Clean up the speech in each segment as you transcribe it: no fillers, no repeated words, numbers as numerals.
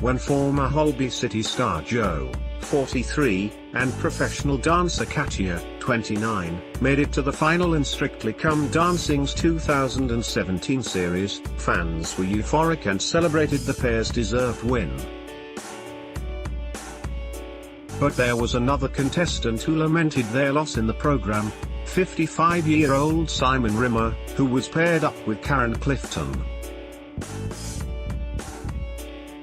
when former Holby City star Joe, 43, and professional dancer Katya, 29, made it to the final in Strictly Come Dancing's 2017 series. Fans were euphoric and celebrated the pair's deserved win. But there was another contestant who lamented their loss in the program, 55-year-old Simon Rimmer, who was paired up with Karen Clifton.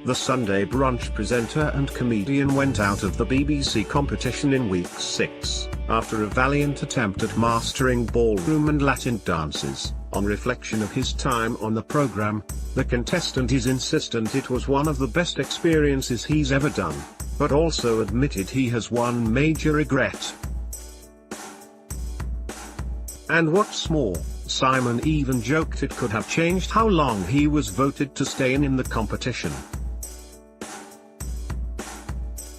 The Sunday brunch presenter and comedian went out of the BBC competition in week 6, after a valiant attempt at mastering ballroom and Latin dances. On reflection of his time on the program, the contestant is insistent it was one of the best experiences he's ever done, but also admitted he has one major regret. And what's more, Simon even joked it could have changed how long he was voted to stay in the competition.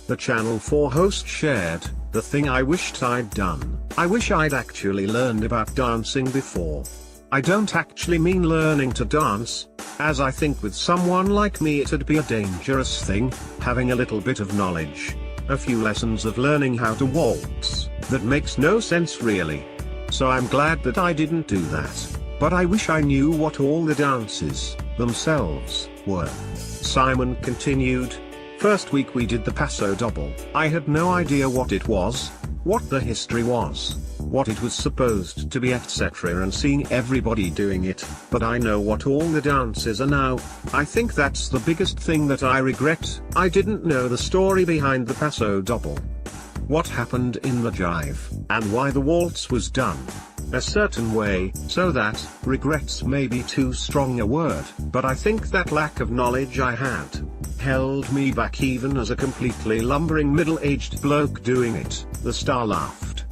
The Channel 4 host shared, "The thing I wished I'd done, I wish I'd actually learned about dancing before. I don't actually mean learning to dance, as I think with someone like me it'd be a dangerous thing, having a little bit of knowledge, a few lessons of learning how to waltz, that makes no sense really. So I'm glad that I didn't do that, but I wish I knew what all the dances, themselves, were." Simon continued, "First week we did the paso double. I had no idea what it was, what the history was, what it was supposed to be, etc., and seeing everybody doing it, but I know what all the dances are now. I think that's the biggest thing that I regret. I didn't know the story behind the paso double. What happened in the jive, and why the waltz was done a certain way, so that, regrets may be too strong a word, but I think that lack of knowledge I had held me back even as a completely lumbering middle-aged bloke doing it." The star laughed,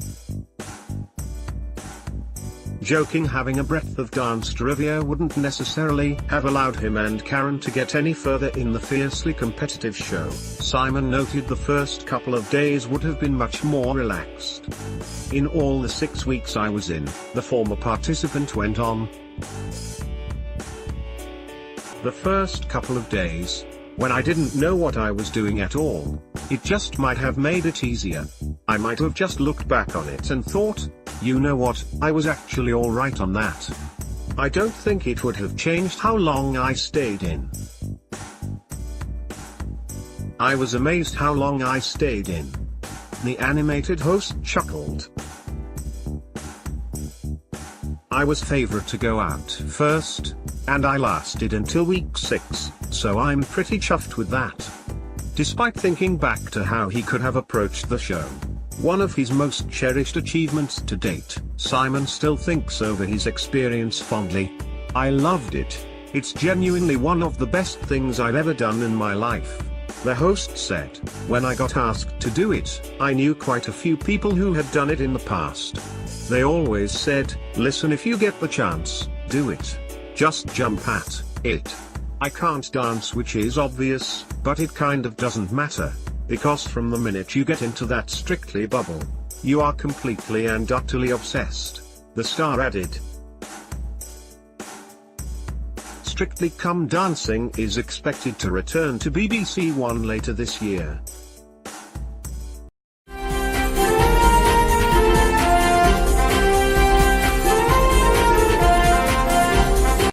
joking having a breadth of dance trivia wouldn't necessarily have allowed him and Karen to get any further in the fiercely competitive show. Simon noted the first couple of days would have been much more relaxed. "In all the 6 weeks I was in," the former participant went on, "the first couple of days, when I didn't know what I was doing at all, it just might have made it easier. I might have just looked back on it and thought, you know what, I was actually alright on that. I don't think it would have changed how long I stayed in. I was amazed how long I stayed in." The animated host chuckled. "I was favourite to go out first, and I lasted until week 6, so I'm pretty chuffed with that." Despite thinking back to how he could have approached the show, one of his most cherished achievements to date, Simon still thinks over his experience fondly. "I loved it. It's genuinely one of the best things I've ever done in my life." The host said, "When I got asked to do it, I knew quite a few people who had done it in the past. They always said, listen, if you get the chance, do it. Just jump at it. I can't dance, which is obvious, but it kind of doesn't matter, because from the minute you get into that Strictly bubble, you are completely and utterly obsessed." The star added, Strictly Come Dancing is expected to return to BBC One later this year.